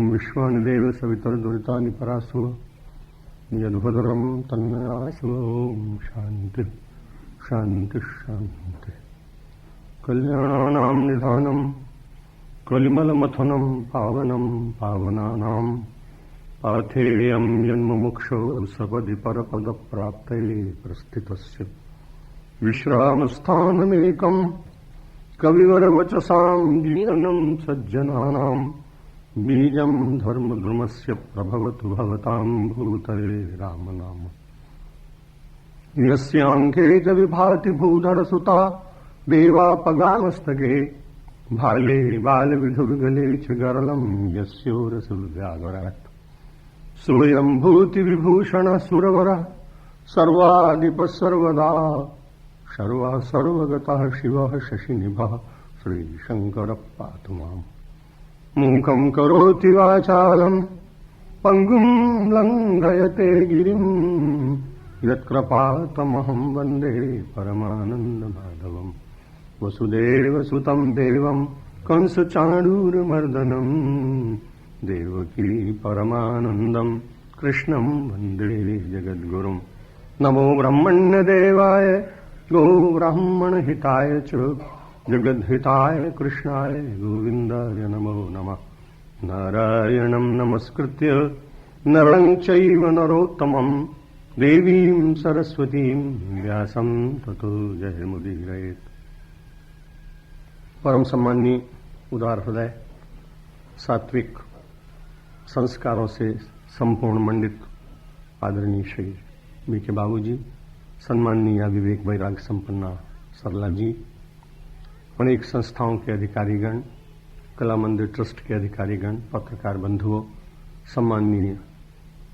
विश्वानि देव सवितर्दुरितानि परासुव यद्भद्रं तन्नयासुव। शांति शांति शांति। कल्याणानां निधानं कलिमलमथनं पावनं पावनानां पाथेयं जन्ममुक्षो सपदि परपदप्राप्तये प्रस्थितस्य विश्रामस्थानमेकं कविवरवचसां जीवनं सज्जनानां बीजं धर्मद्रुमस्य प्रभवतु भवतां भूतले रामनाम। यस्याङ्के च विभाति भूधरसुता देवापगामस्तके भाले बालविधुर्गले च गरलं यस्योरसुव्याघ्रात् सूर्यम्भूतिविभूषण सुरवर सर्वाधिपः सर्वदा सर्वा सर्वगतः शिवः शशिनिभः श्रीशङ्करः पातु माम्। मूकं करोति वाचालं पङ्गुं लङ्घयते गिरिं यत्कृपातमहं वन्दे परमानन्दमाधवम्। वसुदेवसुतं देवं कंसचाणूरमर्दनं देवकी परमानन्दं कृष्णं वन्दे जगद्गुरुं। नमो ब्रह्मण्यदेवाय गो ब्राह्मणहिताय च जगद्हिताय कृष्णाय गोविन्दाय नमो नमः। नारायणं नमस्कृत्य नरं चैव नरोत्तमं देवीं सरस्वतीं व्यासं ततो जयमुदीरयेत्। परम सम्माननीय उदार हृदय सात्विक संस्कारों से संपूर्ण मंडित आदरणीय श्री बी के बाबू जी, सम्माननीय विवेक वैराग्य संपन्ना सरला जी, अनेक संस्थाओं के अधिकारीगण, कला मंदिर ट्रस्ट के अधिकारीगण, पत्रकार बंधुओं, सम्माननीय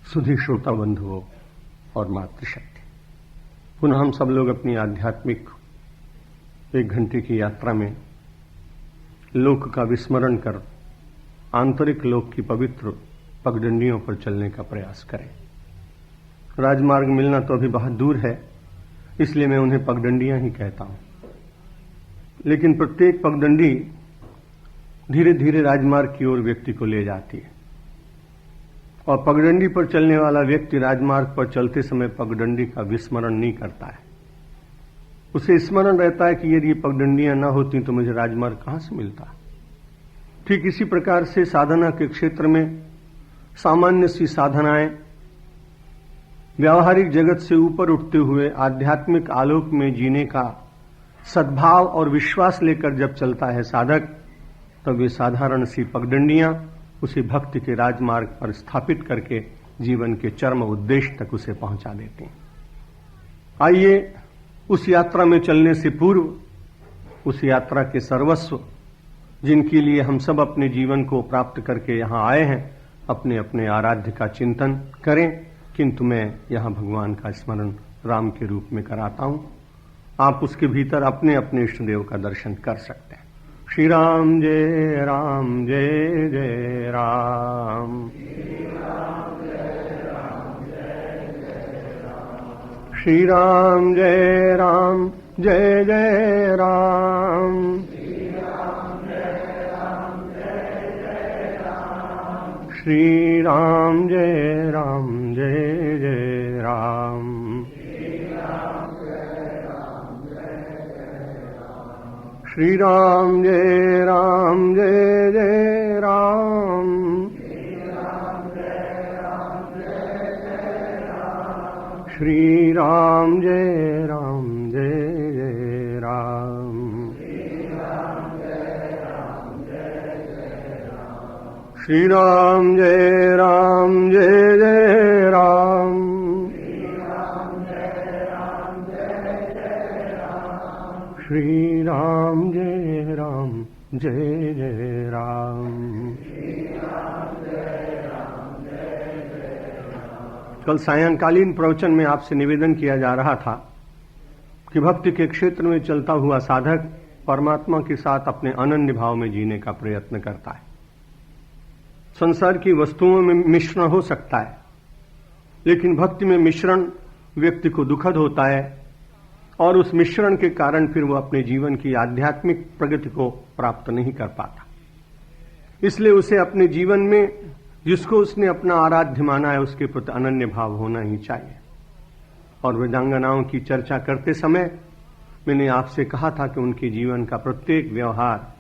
सुधी श्रोता बंधुओं और मातृशक्ति, पुनः हम सब लोग अपनी आध्यात्मिक 1 घंटे की यात्रा में लोक का विस्मरण कर आंतरिक लोक की पवित्र पगडंडियों पर चलने का प्रयास करें। राजमार्ग मिलना तो अभी बहुत दूर है, इसलिए मैं उन्हें पगडंडियां ही कहता हूं, लेकिन प्रत्येक पगडंडी धीरे धीरे राजमार्ग की ओर व्यक्ति को ले जाती है और पगडंडी पर चलने वाला व्यक्ति राजमार्ग पर चलते समय पगडंडी का विस्मरण नहीं करता है। उसे स्मरण रहता है कि यदि ये पगडंडियां न होती तो मुझे राजमार्ग कहां से मिलता। ठीक इसी प्रकार से साधना के क्षेत्र में सामान्य सी साधनाएं व्यावहारिक जगत से ऊपर उठते हुए आध्यात्मिक आलोक में जीने का सद्भाव और विश्वास लेकर जब चलता है साधक, तब वे साधारण सी पगडंडियां उसे भक्ति के राजमार्ग पर स्थापित करके जीवन के चरम उद्देश्य तक उसे पहुंचा देते हैं। आइए उस यात्रा में चलने से पूर्व उस यात्रा के सर्वस्व जिनके लिए हम सब अपने जीवन को प्राप्त करके यहां आए हैं, अपने अपने आराध्य का चिंतन करें। किंतु मैं यहां भगवान का स्मरण राम के रूप में कराता हूं। आप उसके भीतर अपने अपने इष्ट देव का दर्शन कर सकते हैं। श्री राम जय राम जय जय राम, श्री राम जय राम जय जय राम, श्री राम जय राम जय जय राम, श्री राम जय राम जय जय राम, श्री राम जय राम जय जय राम, श्री राम जय राम जय जय राम, श्री राम जय राम जय जय राम। कल सायंकालीन प्रवचन में आपसे निवेदन किया जा रहा था कि भक्ति के क्षेत्र में चलता हुआ साधक परमात्मा के साथ अपने अनन्य भाव में जीने का प्रयत्न करता है। संसार की वस्तुओं में मिश्रण हो सकता है, लेकिन भक्ति में मिश्रण व्यक्ति को दुखद होता है और उस मिश्रण के कारण फिर वो अपने जीवन की आध्यात्मिक प्रगति को प्राप्त नहीं कर पाता। इसलिए उसे अपने जीवन में जिसको उसने अपना आराध्य माना है उसके प्रति अनन्य भाव होना ही चाहिए। और वेदांगनाओं की चर्चा करते समय मैंने आपसे कहा था कि उनके जीवन का प्रत्येक व्यवहार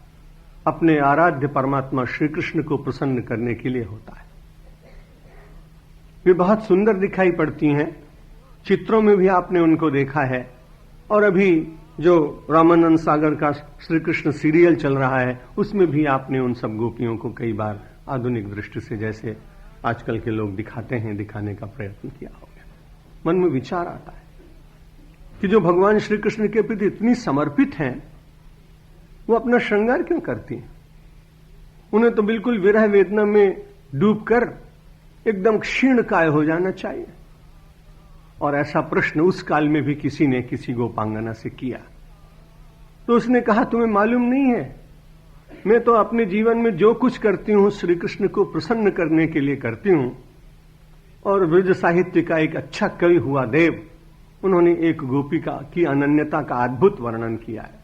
अपने आराध्य परमात्मा श्री कृष्ण को प्रसन्न करने के लिए होता है। वे बहुत सुंदर दिखाई पड़ती हैं, चित्रों में भी आपने उनको देखा है, और अभी जो रामानंद सागर का श्री कृष्ण सीरियल चल रहा है उसमें भी आपने उन सब गोपियों को कई बार आधुनिक दृष्टि से जैसे आजकल के लोग दिखाते हैं दिखाने का प्रयत्न किया होगा। मन में विचार आता है कि जो भगवान श्री कृष्ण के प्रति इतनी समर्पित हैं वो अपना श्रृंगार क्यों करती हैं? उन्हें तो बिल्कुल विरह वेदना में डूबकर एकदम क्षीण काय हो जाना चाहिए। और ऐसा प्रश्न उस काल में भी किसी ने किसी गोपांगना से किया तो उसने कहा तुम्हें मालूम नहीं है, मैं तो अपने जीवन में जो कुछ करती हूं श्री कृष्ण को प्रसन्न करने के लिए करती हूं। और ब्रज साहित्य का एक अच्छा कवि हुआ देव, उन्होंने एक गोपिका की अनन्यता का अद्भुत वर्णन किया है।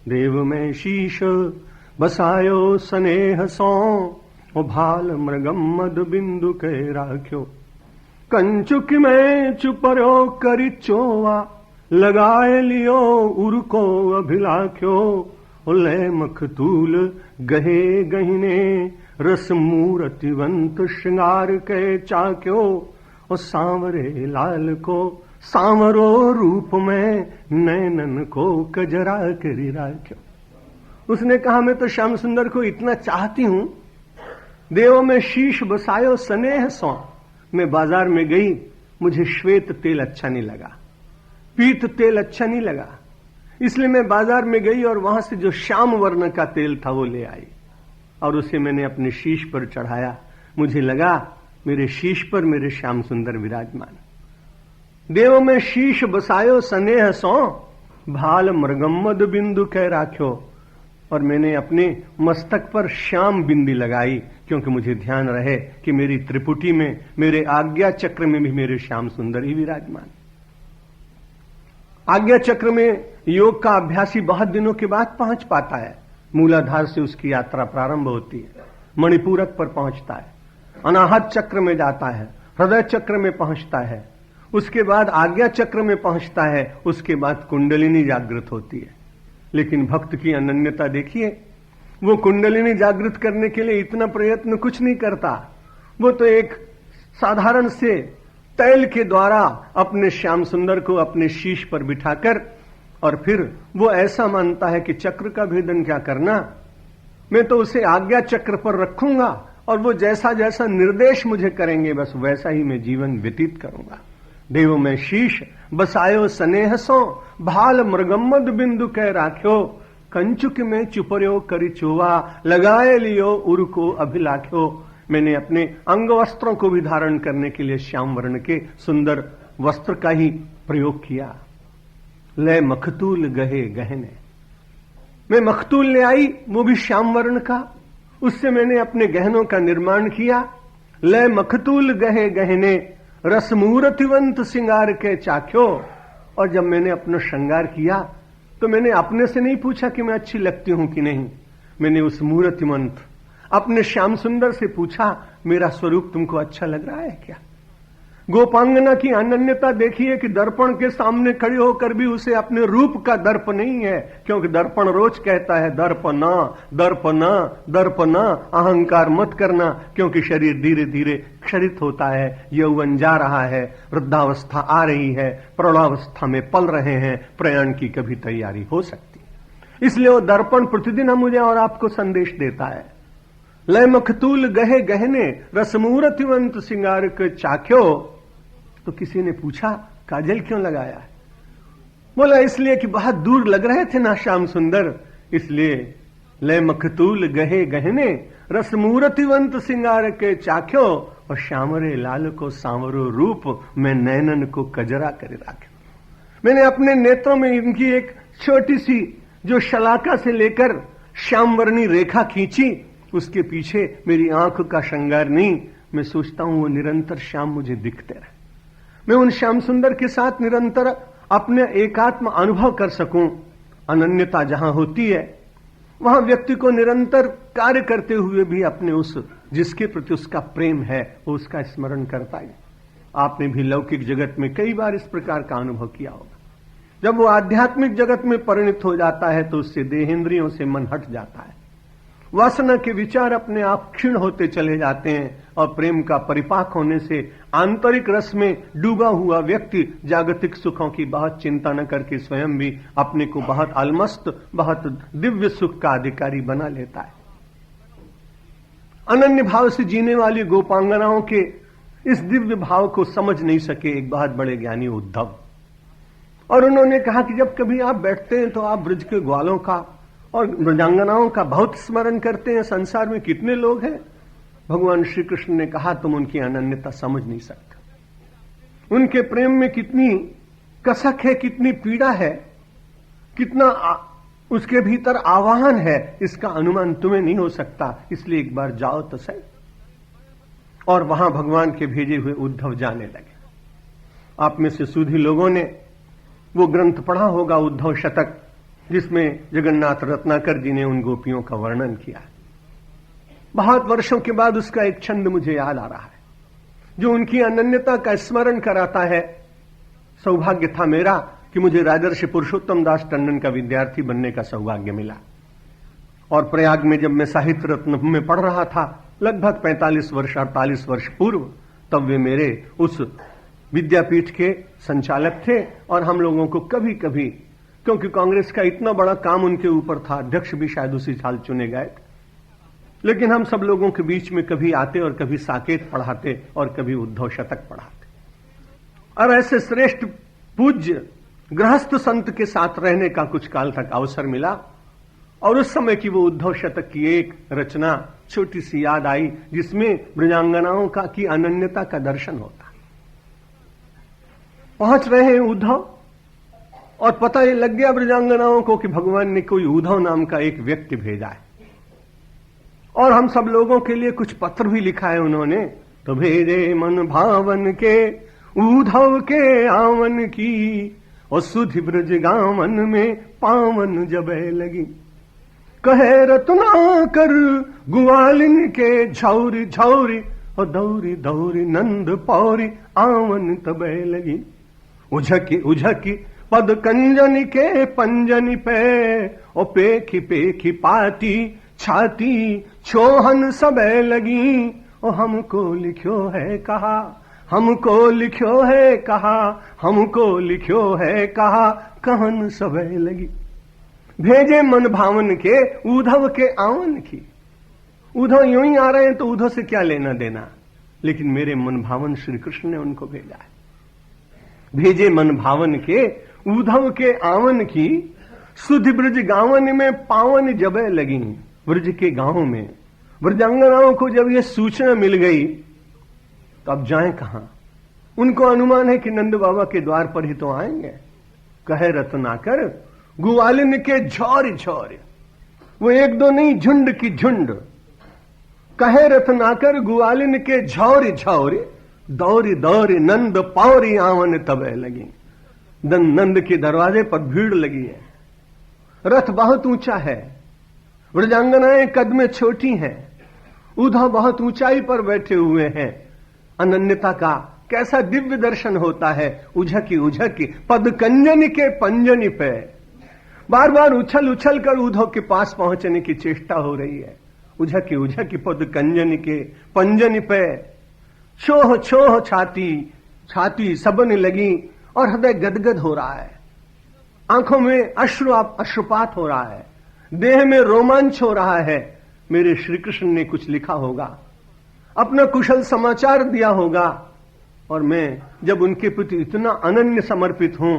देव में शीश बसायो स्नेह सो भाल मृगम मद बिंदु के राख्यो, कंचुक में चुपरो करी चोवा, लगाए लियो उर्को अभिलाख्यो, ले मखतूल गहे गहिने, रस मूर्तिवंत श्रृंगार के चाक्यो, और सांवरे लाल को सांवरो रूप में नैनन को कजरा करी राख्यो। उसने कहा मैं तो श्याम सुंदर को इतना चाहती हूं, देवों में शीश बसायो स्नेह सौ। मैं बाजार में गई, मुझे श्वेत तेल अच्छा नहीं लगा, पीत तेल अच्छा नहीं लगा, इसलिए मैं बाजार में गई और वहां से जो श्याम वर्ण का तेल था वो ले आई और उसे मैंने अपने शीश पर चढ़ाया। मुझे लगा मेरे शीश पर मेरे श्याम सुंदर विराजमान। देवों में शीश बसायो स्नेह सो, भाल मृगम्मद बिंदु कह राख्यो। और मैंने अपने मस्तक पर श्याम बिंदी लगाई क्योंकि मुझे ध्यान रहे कि मेरी त्रिपुटी में, मेरे आज्ञा चक्र में भी मेरे श्याम सुंदर ही विराजमान। आज्ञा चक्र में योग का अभ्यासी बहुत दिनों के बाद पहुंच पाता है। मूलाधार से उसकी यात्रा प्रारंभ होती है, मणिपूरक पर पहुंचता है, अनाहत चक्र में जाता है, हृदय चक्र में पहुंचता है, उसके बाद आज्ञा चक्र में पहुंचता है, उसके बाद कुंडलिनी जागृत होती है। लेकिन भक्त की अनन्यता देखिए, वो कुंडलिनी जागृत करने के लिए इतना प्रयत्न कुछ नहीं करता, वो तो एक साधारण से तैल के द्वारा अपने श्याम सुंदर को अपने शीश पर बिठाकर और फिर वो ऐसा मानता है कि चक्र का भेदन क्या करना, मैं तो उसे आज्ञा चक्र पर रखूंगा और वो जैसा जैसा निर्देश मुझे करेंगे बस वैसा ही मैं जीवन व्यतीत करूंगा। देव में शीश बसायो स्नेह सो, भाल मृगम्मद बिंदु कह राख्यो, कंचुक में चुपर्यो करी चोवा, लगाए लियो उर को अभिलाख्यो। मैंने अपने अंग वस्त्रों को भी धारण करने के लिए श्याम वर्ण के सुंदर वस्त्र का ही प्रयोग किया। ले मखतूल गहे गहने, मैं मखतूल ले आई, वो भी श्याम वर्ण का, उससे मैंने अपने गहनों का निर्माण किया। ले मखतूल गहे गहने, रस मूर्तिवंत सिंगार के चाख्यो। और जब मैंने अपना श्रृंगार किया तो मैंने अपने से नहीं पूछा कि मैं अच्छी लगती हूं कि नहीं, मैंने उस मूर्तिवंत अपने श्याम सुंदर से पूछा मेरा स्वरूप तुमको अच्छा लग रहा है क्या। गोपांगना की अनन्यता देखिए कि दर्पण के सामने खड़ी होकर भी उसे अपने रूप का दर्प नहीं है, क्योंकि दर्पण रोज कहता है दर्पना दर्पना दर्पना, अहंकार मत करना, क्योंकि शरीर धीरे धीरे क्षरित होता है, यौवन जा रहा है, वृद्धावस्था आ रही है, प्रौढ़ावस्था में पल रहे हैं, प्रयाण की कभी तैयारी हो सकती है। इसलिए वो दर्पण प्रतिदिन मुझे और आपको संदेश देता है। लय मखतूल गहे गहने, रसमूर्तिवंत सिंगार के चाख्यो। तो किसी ने पूछा काजल क्यों लगाया है? बोला इसलिए कि बहुत दूर लग रहे थे ना श्याम सुंदर, इसलिए। लय मखतूल गहे गहने, रसमूर्तिवंत सिंगार के चाख्यो, और श्यामरे लाल को सांवरो रूप में नैनन को कजरा करे राखे। मैंने अपने नेत्रों में इनकी एक छोटी सी जो शलाका से लेकर श्यामवर्णी रेखा खींची, उसके पीछे मेरी आंख का श्रृंगार नहीं, मैं सोचता हूं वो निरंतर श्याम मुझे दिखते रहे, मैं उन श्याम सुंदर के साथ निरंतर अपने एकात्म अनुभव कर सकूं। अनन्यता जहां होती है वहां व्यक्ति को निरंतर कार्य करते हुए भी अपने उस जिसके प्रति उसका प्रेम है वो उसका स्मरण करता है। आपने भी लौकिक जगत में कई बार इस प्रकार का अनुभव किया होगा। जब वो आध्यात्मिक जगत में परिणत हो जाता है तो उससे देहेंद्रियों से मन हट जाता है, वासना के विचार अपने आप क्षीण होते चले जाते हैं और प्रेम का परिपाक होने से आंतरिक रस में डूबा हुआ व्यक्ति जागतिक सुखों की बहुत चिंता न करके स्वयं भी अपने को बहुत अलमस्त, बहुत दिव्य सुख का अधिकारी बना लेता है। अनन्य भाव से जीने वाली गोपांगनाओं के इस दिव्य भाव को समझ नहीं सके एक बहुत बड़े ज्ञानी उद्धव, और उन्होंने कहा कि जब कभी आप बैठते हैं तो आप ब्रज के ग्वालों का और ब्रजांगनाओं का बहुत स्मरण करते हैं। संसार में कितने लोग हैं? भगवान श्री कृष्ण ने कहा तुम उनकी अनन्यता समझ नहीं सकते। उनके प्रेम में कितनी कसक है, कितनी पीड़ा है, कितना उसके भीतर आवाहन है, इसका अनुमान तुम्हें नहीं हो सकता। इसलिए एक बार जाओ तो सही। और वहां भगवान के भेजे हुए उद्धव जाने लगे। आप में से सूधी लोगों ने वो ग्रंथ पढ़ा होगा, उद्धव शतक, जिसमें जगन्नाथ रत्नाकर जी ने उन गोपियों का वर्णन किया। बहुत वर्षों के बाद उसका एक छंद मुझे याद आ रहा है जो उनकी अनन्यता का स्मरण कराता है। सौभाग्य था मेरा कि मुझे राजर्षि पुरुषोत्तम दास टंडन का विद्यार्थी बनने का सौभाग्य मिला, और प्रयाग में जब मैं साहित्य रत्न में पढ़ रहा था लगभग 48 वर्ष पूर्व, तब वे मेरे उस विद्यापीठ के संचालक थे। और हम लोगों को कभी कभी, क्योंकि कांग्रेस का इतना बड़ा काम उनके ऊपर था, अध्यक्ष भी शायद उसी साल चुने गए, लेकिन हम सब लोगों के बीच में कभी आते और कभी साकेत पढ़ाते और कभी उद्धव शतक पढ़ाते। और ऐसे श्रेष्ठ पूज्य गृहस्थ संत के साथ रहने का कुछ काल तक अवसर मिला, और उस समय की वो उद्धव शतक की एक रचना छोटी सी याद आई जिसमें ब्रजांगनाओं का की अनन्यता का दर्शन होता। पहुंच रहे हैं उद्धव, और पता ये लग गया ब्रजांगनाओं को कि भगवान ने कोई उद्धव नाम का एक व्यक्ति भेजा है, और हम सब लोगों के लिए कुछ पत्र भी लिखा है उन्होंने। तो भेजे मन भावन के उद्धव के आवन की, और सुधि ब्रज गावन में पावन जबे लगी। कहे रत्नाकर ग्वालिन के झौरी झौरी, और दौरी दौरी नंद पौरी आवन तबे लगी। उझकी उझकी पद कंजनी के पंजनी पे, और पेखी पेखी पाती छाती छोहन सबे लगी। और हमको लिख्यो है कहा, हमको लिख्यो है कहा, हमको लिख्यो है कहा, कहन सबे लगी। भेजे मन भावन के उद्धव के आवन की। उद्धव यूं ही आ रहे हैं तो उद्धव से क्या लेना देना, लेकिन मेरे मन भावन श्री कृष्ण ने उनको भेजा है। भेजे मन भावन के उद्धव के आवन की, सुधि ब्रज गावन में पावन जबे लगी। ब्रज के गांव में ब्रजांगनाओं को जब यह सूचना मिल गई तो अब जाएं कहां। उनको अनुमान है कि नंद बाबा के द्वार पर ही तो आएंगे। कहे रत्नाकर ग्वालिन के झौरी झौरी, वो एक दो नहीं झुंड की झुंड। कहे रत्नाकर ग्वालिन के झौरी झौरी, दौरी दौरी नंद पौरी आवन तबे लगी। नंद के दरवाजे पर भीड़ लगी है। रथ बहुत ऊंचा है, ब्रजांगनाएं कद में छोटी हैं, उद्धव बहुत ऊंचाई पर बैठे हुए हैं। अनन्यता का कैसा दिव्य दर्शन होता है। उझकी उझकी पद कंजनी के पंजनी पे, बार बार उछल उछल कर उद्धव के पास पहुंचने की चेष्टा हो रही है। उझकी उझकी पद कंजनी के पंजनी पे, छोह छोह छाती छाती सबने लगी, और हृदय गदगद हो रहा है। आंखों में अश्रुपात हो रहा है, देह में रोमांच हो रहा है। मेरे श्री कृष्ण ने कुछ लिखा होगा, अपना कुशल समाचार दिया होगा, और मैं जब उनके प्रति इतना अनन्य समर्पित हूं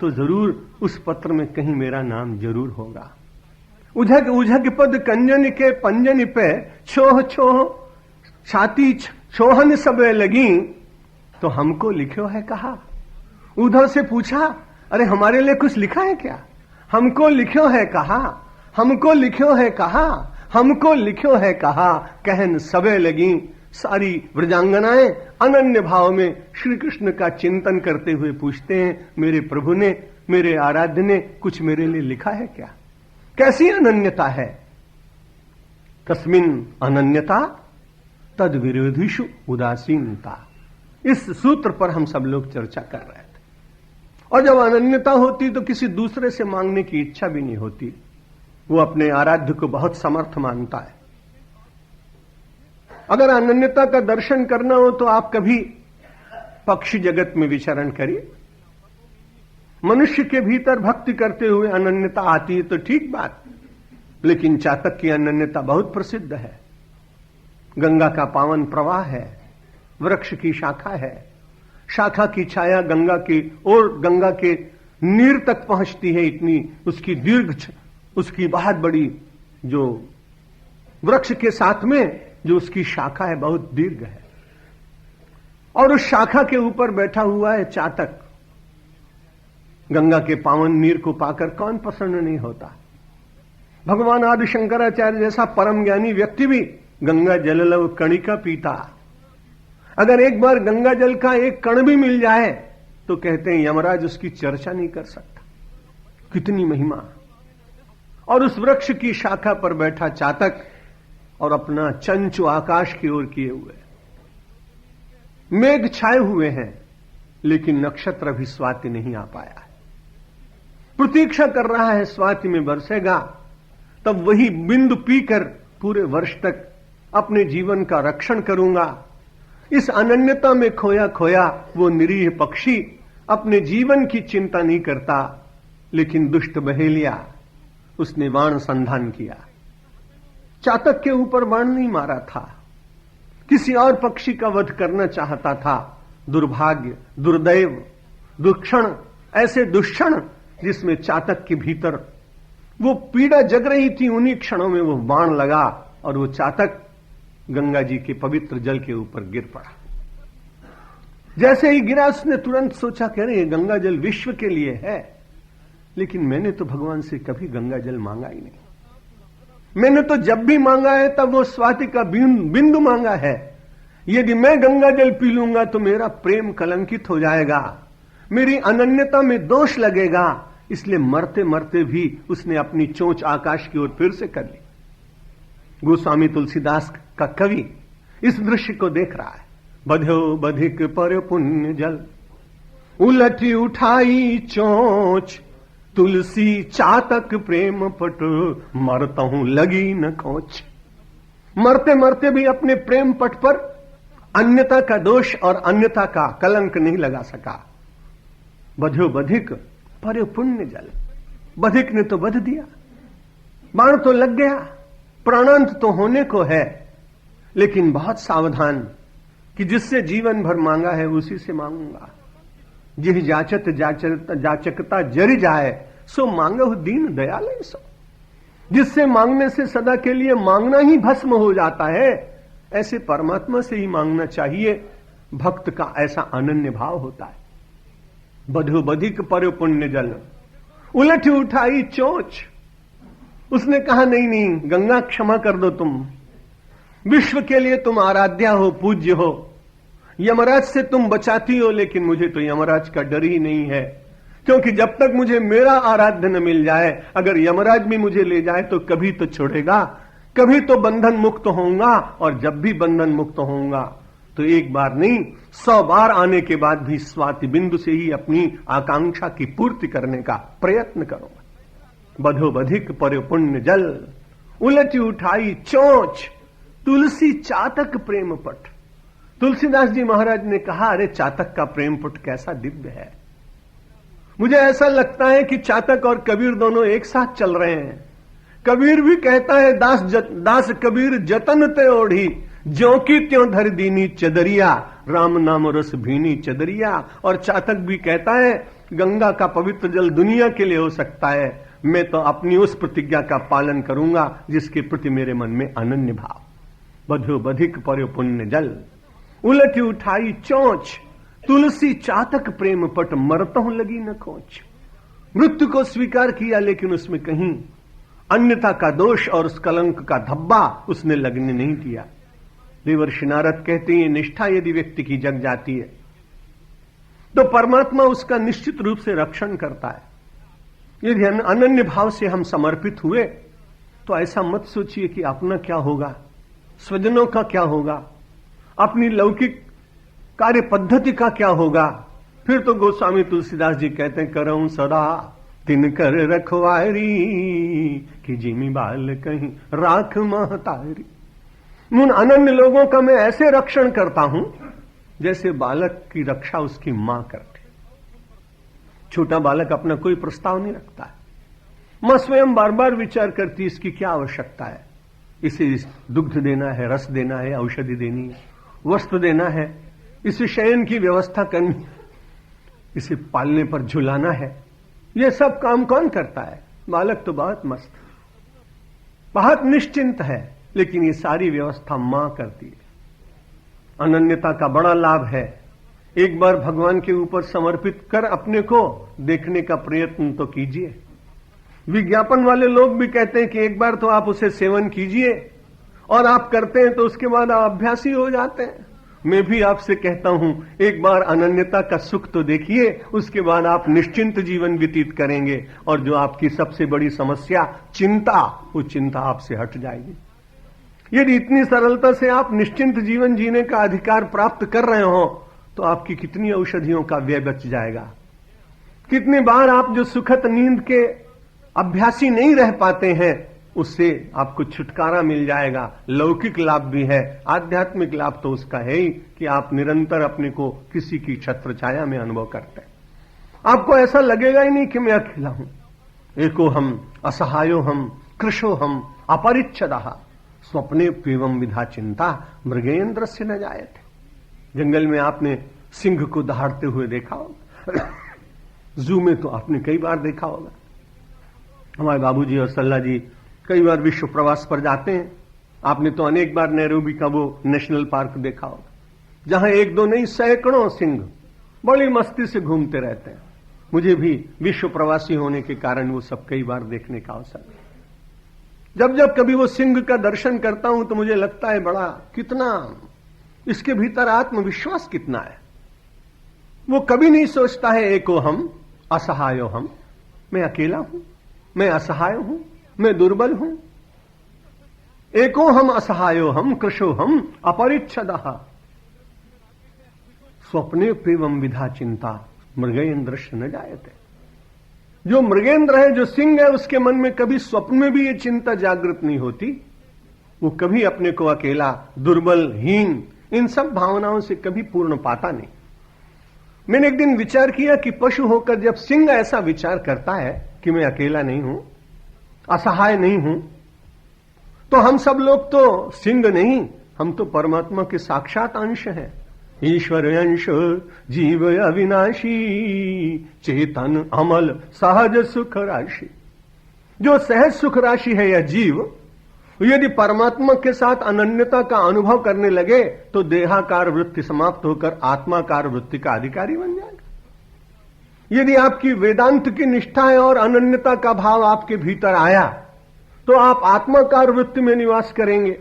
तो जरूर उस पत्र में कहीं मेरा नाम जरूर होगा। उझक उझक पद कंजन के पंजन पे, छोह छोह छाती छोहन सबे लगी। तो हमको लिखो है कहा। उद्धव से पूछा, अरे हमारे लिए कुछ लिखा है क्या? हमको लिखो है कहा, हमको लिखो है कहा, हमको लिखो है कहा, कहन सबे लगी। सारी ब्रजांगनाएं अनन्य भाव में श्री कृष्ण का चिंतन करते हुए पूछते हैं, मेरे प्रभु ने, मेरे आराध्य ने कुछ मेरे लिए लिखा है क्या? कैसी अनन्यता है? तस्मिन अनन्यता तद विरोधिषु उदासीनता। इस सूत्र पर हम सब लोग चर्चा कर रहे थे। और जब अनन्यता होती तो किसी दूसरे से मांगने की इच्छा भी नहीं होती। वो अपने आराध्य को बहुत समर्थ मानता है। अगर अनन्यता का दर्शन करना हो तो आप कभी पक्षी जगत में विचरण करिए। मनुष्य के भीतर भक्ति करते हुए अनन्यता आती है तो ठीक बात, लेकिन चातक की अनन्यता बहुत प्रसिद्ध है। गंगा का पावन प्रवाह है, वृक्ष की शाखा है, शाखा की छाया गंगा की और गंगा के नीर तक पहुंचती है। इतनी उसकी दीर्घ, उसकी बहुत बड़ी जो वृक्ष के साथ में जो उसकी शाखा है बहुत दीर्घ है, और उस शाखा के ऊपर बैठा हुआ है चातक। गंगा के पावन नीर को पाकर कौन प्रसन्न नहीं होता। भगवान आदि शंकराचार्य जैसा परम ज्ञानी व्यक्ति भी गंगा जल लव कणिका पीता। अगर एक बार गंगा जल का एक कण भी मिल जाए तो कहते हैं यमराज उसकी चर्चा नहीं कर सकता। कितनी महिमा। और उस वृक्ष की शाखा पर बैठा चातक और अपना चंचु आकाश की ओर किए हुए, मेघ छाए हुए हैं लेकिन नक्षत्र अभी स्वाति नहीं आ पाया है। प्रतीक्षा कर रहा है स्वाति में बरसेगा, तब वही बिंदु पीकर पूरे वर्ष तक अपने जीवन का रक्षण करूंगा। इस अनन्यता में खोया खोया वो निरीह पक्षी अपने जीवन की चिंता नहीं करता, लेकिन दुष्ट बहेलिया उसने बाण संधान किया। चातक के ऊपर बाण नहीं मारा था, किसी और पक्षी का वध करना चाहता था। दुर्भाग्य, दुर्दैव, दुक्षण, ऐसे दुष्क्षण जिसमें चातक के भीतर वो पीड़ा जग रही थी, उन्हीं क्षणों में वो बाण लगा और वो चातक गंगा जी के पवित्र जल के ऊपर गिर पड़ा। जैसे ही गिरा उसने तुरंत सोचा कह रहे गंगा जल विश्व के लिए है, लेकिन मैंने तो भगवान से कभी गंगा जल मांगा ही नहीं। मैंने तो जब भी मांगा है तब वो स्वाति का बिंदु मांगा है। यदि मैं गंगा जल पी लूंगा तो मेरा प्रेम कलंकित हो जाएगा, मेरी अनन्यता में दोष लगेगा। इसलिए मरते मरते भी उसने अपनी चोंच आकाश की ओर फिर से कर ली। गोस्वामी तुलसीदास का कवि इस दृश्य को देख रहा है। बध्यो बधिक पर पुण्य जल, उलटी उठाई चोंच, तुलसी चातक प्रेम पट, मरता हूं लगी न खोच। मरते मरते भी अपने प्रेम पट पर अन्यता का दोष और अन्यता का कलंक नहीं लगा सका। बध्यो बधिक पर पुण्य जल, बधिक ने तो बध दिया, बाण तो लग गया, प्राणांत तो होने को है, लेकिन बहुत सावधान कि जिससे जीवन भर मांगा है उसी से मांगूंगा। जिह जाचत जाचकता जरि जाए, सो मांगहु दीन दयालय सो। जिससे मांगने से सदा के लिए मांगना ही भस्म हो जाता है, ऐसे परमात्मा से ही मांगना चाहिए। भक्त का ऐसा अनन्य भाव होता है। बधु बधिक पर पुण्य जल, उलट उठाई चोंच। उसने कहा नहीं नहीं गंगा क्षमा कर दो, तुम विश्व के लिए तुम आराध्या हो, पूज्य हो। यमराज से तुम बचाती हो, लेकिन मुझे तो यमराज का डर ही नहीं है, क्योंकि जब तक मुझे मेरा आराध्य न मिल जाए, अगर यमराज भी मुझे ले जाए तो कभी तो छोड़ेगा, कभी तो बंधन मुक्त होऊंगा। और जब भी बंधन मुक्त होऊंगा तो एक बार नहीं 100 बार आने के बाद भी स्वाति बिंदु से ही अपनी आकांक्षा की पूर्ति करने का प्रयत्न करूंगा। बधो बधिक पर पुण्य जल, उलटी उठाई चोंच, तुलसी चातक प्रेम पट। तुलसीदास जी महाराज ने कहा, अरे चातक का प्रेम पट कैसा दिव्य है। मुझे ऐसा लगता है कि चातक और कबीर दोनों एक साथ चल रहे हैं। कबीर भी कहता है, दास कबीर जतन ते ओढ़ी, ज्यों की त्यों धर दीनी चदरिया, राम नाम रस भीनी चदरिया। और चातक भी कहता है, गंगा का पवित्र जल दुनिया के लिए हो सकता है, मैं तो अपनी उस प्रतिज्ञा का पालन करूंगा जिसके प्रति मेरे मन में अनन्य भाव। बधो बधिक पर पुण्य जल, उलटी उठाई चोंच, तुलसी चातक प्रेम पट, मरतहु लगी न खोच। मृत्यु को स्वीकार किया, लेकिन उसमें कहीं अन्यथा का दोष और उस कलंक का धब्बा उसने लगने नहीं दिया। देवर्षि नारद कहते हैं, निष्ठा यदि व्यक्ति की जग जाती है तो परमात्मा उसका निश्चित रूप से रक्षण करता है। यदि अनन्य भाव से हम समर्पित हुए तो ऐसा मत सोचिए कि अपना क्या होगा, स्वजनों का क्या होगा, अपनी लौकिक कार्य पद्धति का क्या होगा? फिर तो गोस्वामी तुलसीदास जी कहते हैं, करऊं सदा तिन कर रखवारी कि जिमी बाल कहीं राख महतारी। उन अनन्य लोगों का मैं ऐसे रक्षण करता हूं जैसे बालक की रक्षा उसकी मां करती। छोटा बालक अपना कोई प्रस्ताव नहीं रखता है, मां स्वयं बार बार विचार करती इसकी क्या आवश्यकता है, इसे दुग्ध देना है, रस देना है, औषधि देनी है, वस्त्र देना है, इसे शयन की व्यवस्था करनी, इसे पालने पर झुलाना है। ये सब काम कौन करता है? बालक तो बहुत मस्त, बहुत निश्चिंत है, लेकिन ये सारी व्यवस्था मां करती है। अनन्यता का बड़ा लाभ है। एक बार भगवान के ऊपर समर्पित कर अपने को देखने का प्रयत्न तो कीजिए। विज्ञापन वाले लोग भी कहते हैं कि एक बार तो आप उसे सेवन कीजिए, और आप करते हैं तो उसके बाद आप अभ्यासी हो जाते हैं। मैं भी आपसे कहता हूं, एक बार अनन्यता का सुख तो देखिए, उसके बाद आप निश्चिंत जीवन व्यतीत करेंगे, और जो आपकी सबसे बड़ी समस्या चिंता, वो चिंता आपसे हट जाएगी। यदि इतनी सरलता से आप निश्चिंत जीवन जीने का अधिकार प्राप्त कर रहे हो, तो आपकी कितनी औषधियों का व्यय बच जाएगा। कितनी बार आप जो सुखद नींद के अभ्यासी नहीं रह पाते हैं, उससे आपको छुटकारा मिल जाएगा। लौकिक लाभ भी है, आध्यात्मिक लाभ तो उसका है ही कि आप निरंतर अपने को किसी की छत्र छाया में अनुभव करते हैं। आपको ऐसा लगेगा ही नहीं कि मैं अकेला हूं। एको हम असहायो हम कृशो हम अपरिच्छदः स्वप्ने एवं विधा चिंता मृगेंद्र से न जाए थे। जंगल में आपने सिंह को दहाड़ते हुए देखा होगा, जू में तो आपने कई बार देखा होगा। हमारे बाबूजी और सल्ला जी कई बार विश्व प्रवास पर जाते हैं। आपने तो अनेक बार नैरोबी का वो नेशनल पार्क देखा होगा, जहां एक दो नहीं सैकड़ों सिंह बड़ी मस्ती से घूमते रहते हैं। मुझे भी विश्व प्रवासी होने के कारण वो सब कई बार देखने का अवसर है। जब जब कभी वो सिंह का दर्शन करता हूं तो मुझे लगता है बड़ा कितना इसके भीतर आत्मविश्वास कितना है। वो कभी नहीं सोचता है एको हम असहायो हम, मैं अकेला हूं, मैं असहाय हूं, मैं दुर्बल हूं। एको हम असहायो हम कृशो हम अपरिच्छदः स्वप्ने प्रेवम विधा चिंता मृगेंद्र न जायते। जो मृगेंद्र है, जो सिंह है, उसके मन में कभी स्वप्न में भी ये चिंता जागृत नहीं होती। वो कभी अपने को अकेला, दुर्बल, हीन, इन सब भावनाओं से कभी पूर्ण पाता नहीं। मैंने एक दिन विचार किया कि पशु होकर जब सिंह ऐसा विचार करता है कि मैं अकेला नहीं हूं, असहाय नहीं हूं, तो हम सब लोग तो सिंह नहीं, हम तो परमात्मा के साक्षात अंश हैं। ईश्वर अंश जीव अविनाशी चेतन अमल सहज सुख राशि। जो सहज सुख राशि है यह जीव, यदि परमात्मा के साथ अनन्यता का अनुभव करने लगे तो देहाकार वृत्ति समाप्त होकर आत्माकार वृत्ति का अधिकारी बन जाएगा। यदि आपकी वेदांत की निष्ठा है और अनन्यता का भाव आपके भीतर आया तो आप आत्माकार वृत्ति में निवास करेंगे।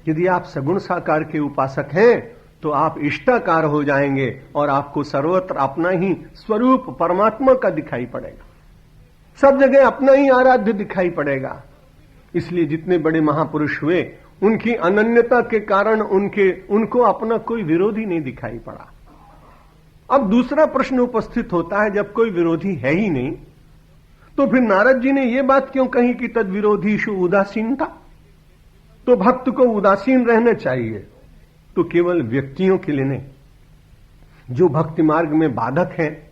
यदि आप सगुण साकार के उपासक हैं तो आप इष्टाकार हो जाएंगे और आपको सर्वत्र अपना ही स्वरूप परमात्मा का दिखाई पड़ेगा, सब जगह अपना ही आराध्य दिखाई पड़ेगा। इसलिए जितने बड़े महापुरुष हुए, उनकी अनन्यता के कारण उनको अपना कोई विरोधी नहीं दिखाई पड़ा। अब दूसरा प्रश्न उपस्थित होता है, जब कोई विरोधी है ही नहीं तो फिर नारद जी ने यह बात क्यों कही कि तद विरोधीषु उदासीनता। तो भक्त को उदासीन रहना चाहिए, तो केवल व्यक्तियों के लिए नहीं, जो भक्ति मार्ग में बाधक हैं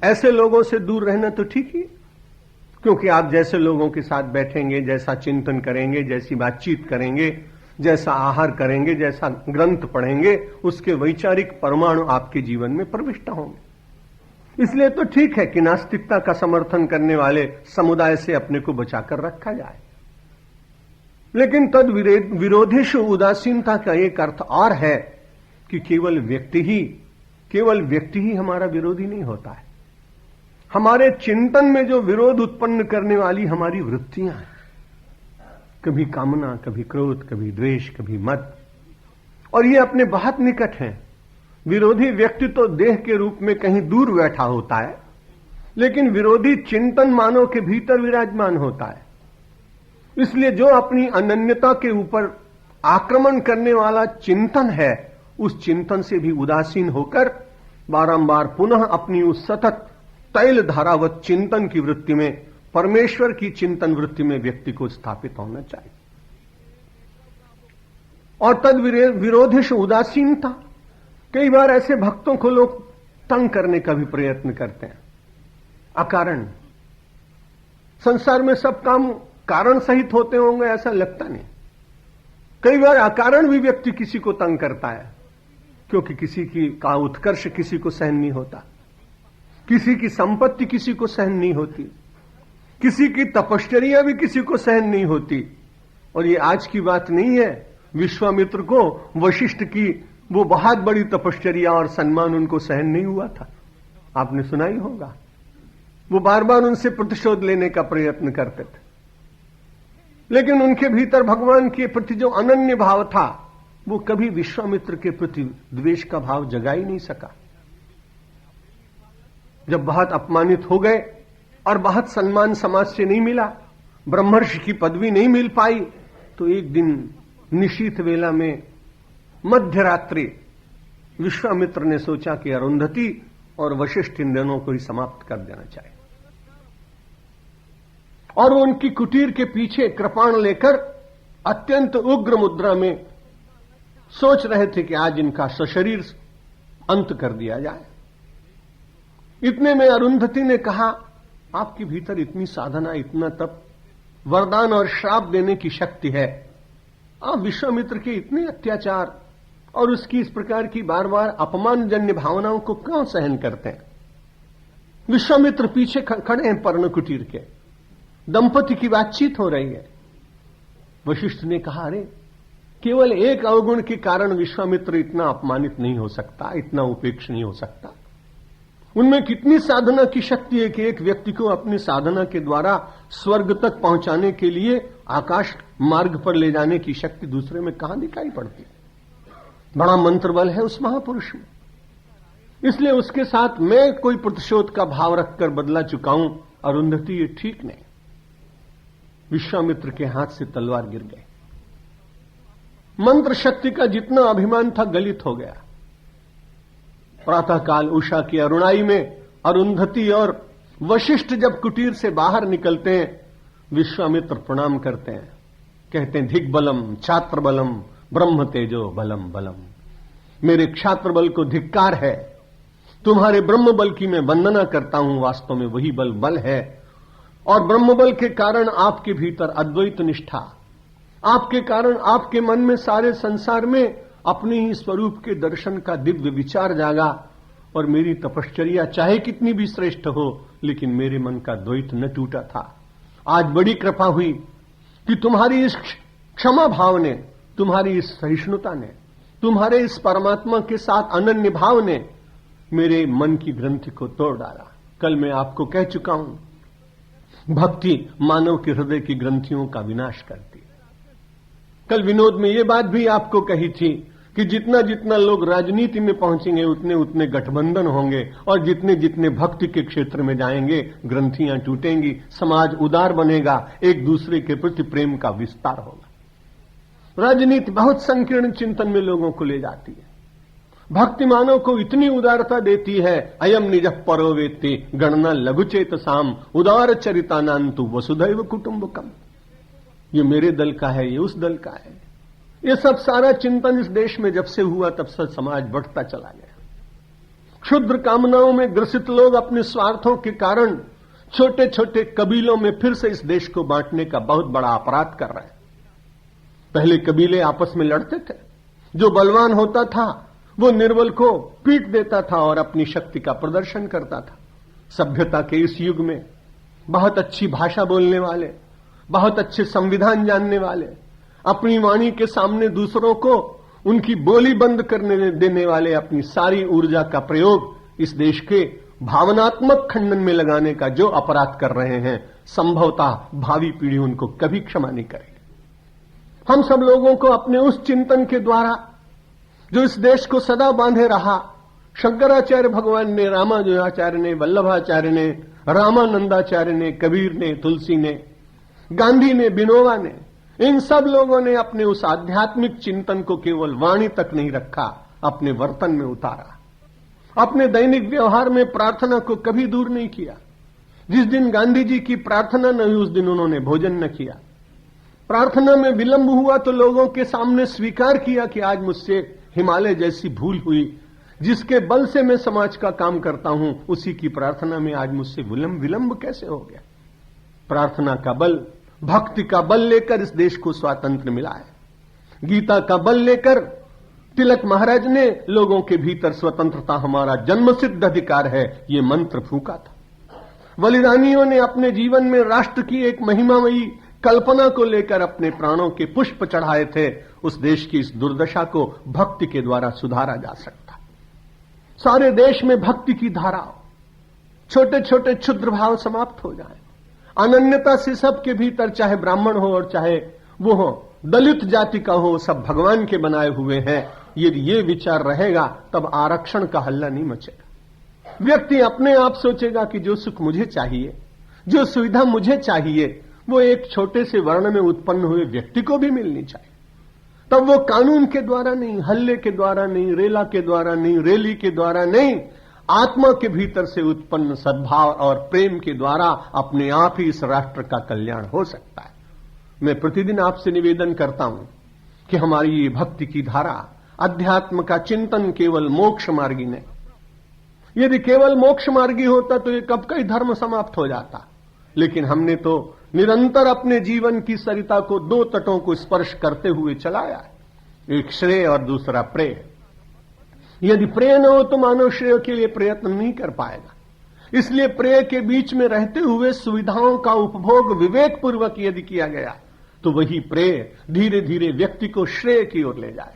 ऐसे लोगों से दूर रहना तो ठीक ही, क्योंकि आप जैसे लोगों के साथ बैठेंगे, जैसा चिंतन करेंगे, जैसी बातचीत करेंगे, जैसा आहार करेंगे, जैसा ग्रंथ पढ़ेंगे, उसके वैचारिक परमाणु आपके जीवन में प्रविष्ट होंगे। इसलिए तो ठीक है कि नास्तिकता का समर्थन करने वाले समुदाय से अपने को बचाकर रखा जाए। लेकिन तद विरोधेषु उदासीनता का एक अर्थ और है कि केवल व्यक्ति ही हमारा विरोधी नहीं होता है। हमारे चिंतन में जो विरोध उत्पन्न करने वाली हमारी वृत्तियां हैं, कभी कामना, कभी क्रोध, कभी द्वेष, कभी मद, और ये अपने बहुत निकट हैं। विरोधी व्यक्ति तो देह के रूप में कहीं दूर बैठा होता है, लेकिन विरोधी चिंतन मानव के भीतर विराजमान होता है। इसलिए जो अपनी अनन्यता के ऊपर आक्रमण करने वाला चिंतन है, उस चिंतन से भी उदासीन होकर बारंबार पुनः अपनी उस सतत तैल धारावत चिंतन की वृत्ति में, परमेश्वर की चिंतन वृत्ति में व्यक्ति को स्थापित होना चाहिए। और तद विरोधिश उदासीनता, कई बार ऐसे भक्तों को लोग तंग करने का भी प्रयत्न करते हैं अकारण। संसार में सब काम कारण सहित होते होंगे ऐसा लगता नहीं। कई बार अकारण भी व्यक्ति किसी को तंग करता है, क्योंकि किसी की का उत्कर्ष किसी को सहन नहीं होता, किसी की संपत्ति किसी को सहन नहीं होती, किसी की तपश्चर्या भी किसी को सहन नहीं होती। और ये आज की बात नहीं है। विश्वामित्र को वशिष्ठ की वो बहुत बड़ी तपश्चर्या और सम्मान उनको सहन नहीं हुआ था, आपने सुना ही होगा। वो बार बार उनसे प्रतिशोध लेने का प्रयत्न करते थे, लेकिन उनके भीतर भगवान के प्रति जो अनन्य भाव था वो कभी विश्वामित्र के प्रति द्वेष का भाव जगा ही नहीं सका। जब बहुत अपमानित हो गए और बहुत सम्मान समाज से नहीं मिला, ब्रह्मर्षि की पदवी नहीं मिल पाई, तो एक दिन निशीथ वेला में मध्य रात्रि विश्वामित्र ने सोचा कि अरुंधति और वशिष्ठ इन दोनों को ही समाप्त कर देना चाहिए। और वो उनकी कुटीर के पीछे कृपाण लेकर अत्यंत उग्र मुद्रा में सोच रहे थे कि आज इनका सशरीर अंत कर दिया जाए। इतने में अरुंधति ने कहा, आपके भीतर इतनी साधना, इतना तप, वरदान और श्राप देने की शक्ति है, आप विश्वामित्र के इतने अत्याचार और उसकी इस प्रकार की बार बार अपमानजन्य भावनाओं को क्यों सहन करते हैं? विश्वामित्र पीछे खड़े हैं पर्ण कुटीर के, दंपति की बातचीत हो रही है। वशिष्ठ ने कहा, अरे केवल एक अवगुण के कारण विश्वामित्र इतना अपमानित नहीं हो सकता, इतना उपेक्ष नहीं हो सकता। उनमें कितनी साधना की शक्ति है कि एक व्यक्ति को अपनी साधना के द्वारा स्वर्ग तक पहुंचाने के लिए आकाश मार्ग पर ले जाने की शक्ति दूसरे में कहां दिखाई पड़ती है। बड़ा मंत्र बल है उस महापुरुष में, इसलिए उसके साथ मैं कोई प्रतिशोध का भाव रखकर बदला चुकाऊं, अरुंधति ये ठीक नहीं। विश्वामित्र के हाथ से तलवार गिर गई। मंत्र शक्ति का जितना अभिमान था गलित हो गया। प्रातःकाल उषा की अरुणाई में अरुंधति और वशिष्ठ जब कुटीर से बाहर निकलते हैं, विश्वामित्र प्रणाम करते हैं, कहते हैं, धिग्बलम छात्र बलम ब्रह्म तेजो बलम बलम। मेरे क्षात्र बल को धिक्कार है, तुम्हारे ब्रह्म बल की मैं वंदना करता हूं। वास्तव में वही बल बल है, और ब्रह्म बल के कारण आपके भीतर अद्वैत निष्ठा, आपके कारण आपके मन में सारे संसार में अपने ही स्वरूप के दर्शन का दिव्य विचार जागा। और मेरी तपश्चर्या चाहे कितनी भी श्रेष्ठ हो, लेकिन मेरे मन का द्वैत न टूटा था। आज बड़ी कृपा हुई कि तुम्हारी इस क्षमा भाव ने, तुम्हारी इस सहिष्णुता ने, तुम्हारे इस परमात्मा के साथ अनन्य भाव ने मेरे मन की ग्रंथि को तोड़ डाला। कल मैं आपको कह चुका हूं, भक्ति मानव के हृदय की ग्रंथियों का विनाश करती है। कल विनोद में यह बात भी आपको कही थी कि जितना जितना लोग राजनीति में पहुंचेंगे उतने उतने गठबंधन होंगे, और जितने जितने भक्ति के क्षेत्र में जाएंगे ग्रंथियां टूटेंगी, समाज उदार बनेगा, एक दूसरे के प्रति प्रेम का विस्तार होगा। राजनीति बहुत संकीर्ण चिंतन में लोगों को ले जाती है। भक्ति मानव को इतनी उदारता देती है, अयम निज परो वेत्ति गणना लघुचेत साम उदार चरितानांतु वसुधैव कुटुंबकम। ये मेरे दल का है, ये उस दल का है। ये सब सारा चिंतन इस देश में जब से हुआ तब से समाज बढ़ता चला गया। क्षुद्र कामनाओं में ग्रसित लोग अपने स्वार्थों के कारण छोटे छोटे कबीलों में फिर से इस देश को बांटने का बहुत बड़ा अपराध कर रहे हैं। पहले कबीले आपस में लड़ते थे, जो बलवान होता था वो निर्बल को पीट देता था और अपनी शक्ति का प्रदर्शन करता था। सभ्यता के इस युग में बहुत अच्छी भाषा बोलने वाले, बहुत अच्छे संविधान जानने वाले, अपनी वाणी के सामने दूसरों को उनकी बोली बंद करने देने वाले अपनी सारी ऊर्जा का प्रयोग इस देश के भावनात्मक खंडन में लगाने का जो अपराध कर रहे हैं, संभवतः भावी पीढ़ी उनको कभी क्षमा नहीं करेगी। हम सब लोगों को अपने उस चिंतन के द्वारा जो इस देश को सदा बांधे रहा, शंकराचार्य भगवान ने, रामानुजाचार्य ने, वल्लभाचार्य ने, रामानंदाचार्य ने, कबीर ने, तुलसी ने, गांधी ने, विनोबा ने, इन सब लोगों ने अपने उस आध्यात्मिक चिंतन को केवल वाणी तक नहीं रखा, अपने वर्तन में उतारा। अपने दैनिक व्यवहार में प्रार्थना को कभी दूर नहीं किया। जिस दिन गांधी जी की प्रार्थना न हुई उस दिन उन्होंने भोजन न किया। प्रार्थना में विलंब हुआ तो लोगों के सामने स्वीकार किया कि आज मुझसे हिमालय जैसी भूल हुई, जिसके बल से मैं समाज का काम करता हूं उसी की प्रार्थना में आज मुझसे विलंब कैसे हो गया। प्रार्थना का बल, भक्ति का बल लेकर इस देश को स्वातंत्र्य मिला है। गीता का बल लेकर तिलक महाराज ने लोगों के भीतर स्वतंत्रता हमारा जन्मसिद्ध अधिकार है ये मंत्र फूंका था। बलिदानियों ने अपने जीवन में राष्ट्र की एक महिमामयी कल्पना को लेकर अपने प्राणों के पुष्प चढ़ाए थे। उस देश की इस दुर्दशा को भक्ति के द्वारा सुधारा जा सकता। सारे देश में भक्ति की धारा हो, छोटे छोटे क्षुद्र भाव समाप्त हो जाए, अनन्यता से सबके भीतर, चाहे ब्राह्मण हो और चाहे वो हो दलित जाति का हो, सब भगवान के बनाए हुए हैं। यदि ये विचार रहेगा तब आरक्षण का हल्ला नहीं मचेगा। व्यक्ति अपने आप सोचेगा कि जो सुख मुझे चाहिए, जो सुविधा मुझे चाहिए, वो एक छोटे से वर्ण में उत्पन्न हुए व्यक्ति को भी मिलनी चाहिए। तब वो कानून के द्वारा नहीं, हल्ले के द्वारा नहीं, रेला के द्वारा नहीं, रैली के द्वारा नहीं, आत्मा के भीतर से उत्पन्न सद्भाव और प्रेम के द्वारा अपने आप ही इस राष्ट्र का कल्याण हो सकता है। मैं प्रतिदिन आपसे निवेदन करता हूं कि हमारी ये भक्ति की धारा, अध्यात्म का चिंतन केवल मोक्ष मार्गी नहीं। यदि केवल मोक्ष मार्गी होता तो ये कब का ही धर्म समाप्त हो जाता। लेकिन हमने तो निरंतर अपने जीवन की सरिता को दो तटों को स्पर्श करते हुए चलाया है, एक श्रेय और दूसरा प्रेय। यदि प्रेय न हो तो मानव श्रेय के लिए प्रयत्न नहीं कर पाएगा। इसलिए प्रेय के बीच में रहते हुए सुविधाओं का उपभोग विवेक पूर्वक यदि किया गया तो वही प्रेय धीरे धीरे व्यक्ति को श्रेय की ओर ले जाए।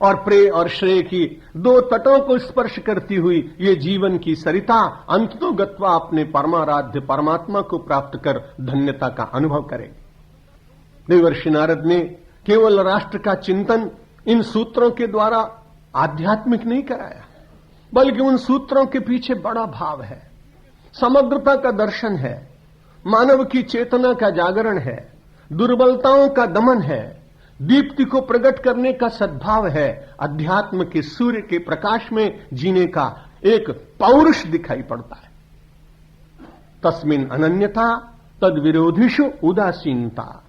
और प्रेय और श्रेय की दो तटों को स्पर्श करती हुई ये जीवन की सरिता अंततो गत्वा अपने परमाराध्य परमात्मा को प्राप्त कर धन्यता का अनुभव करेगी। देवर्षि नारद ने केवल राष्ट्र का चिंतन इन सूत्रों के द्वारा आध्यात्मिक नहीं कराया, बल्कि उन सूत्रों के पीछे बड़ा भाव है, समग्रता का दर्शन है, मानव की चेतना का जागरण है, दुर्बलताओं का दमन है, दीप्ति को प्रकट करने का सद्भाव है, अध्यात्म के सूर्य के प्रकाश में जीने का एक पौरुष दिखाई पड़ता है। तस्मिन् अनन्यता तद विरोधिषु उदासीनता।